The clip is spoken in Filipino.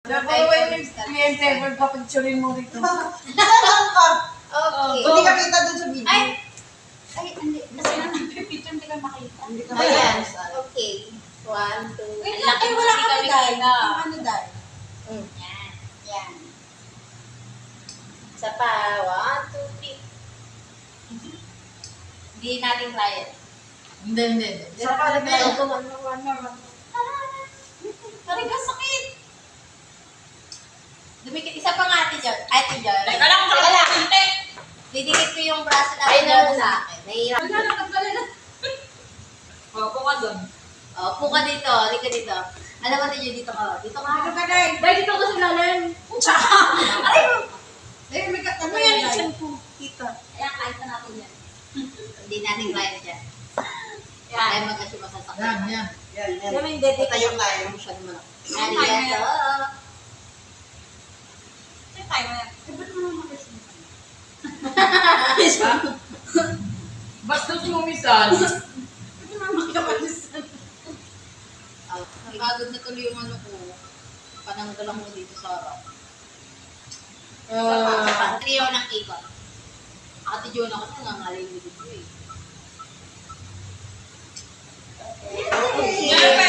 Napaway yung kliyente, magpapicturein mo rito. Okay. Hindi ka kita dun sa video. Ay, hindi. Kasi nagpipicture, hindi ka makita. Hindi ka Ayan. makita. Okay. 1, 2, Wait ang lang, laki ay, mo, wala hindi ka kami na dahil. kita. Ano dahil? Yan. Yan. Isa pa. 1, 2, 3. Hindi natin client. Hindi. Sa pala na yun. Talaga sakit. Dumikit. Isa pa nga ate dyan. Ate dyan. Teka lang, Teka lang. hindi. Didikit ko yung braso na Ay, pinala no, sa akin. Nahihirap. Opo ka doon. Oh, puka dito. Hindi ka dito. Alam mo dito ka. Dito ka. Ano ka dahil? Dahil dito ka sa lalim. Ay, may kat Ano yan yung chan ko? Kita. Ayan, kahit na natin yan. Hindi natin kaya dyan. Yan. Ay, mag-asyo masasakit. Yan. Yan. Yan yung dedicate. Tayo tayo. Masyado malaki. Arigato. Saan tayo na yan? Bastos mo misan. Pagod na tuloy yung ano ko. Pananggalang mo dito sa harap. Triyo ng ikot. Ate Jonah kasi nangangalay mo dito eh. Yan pa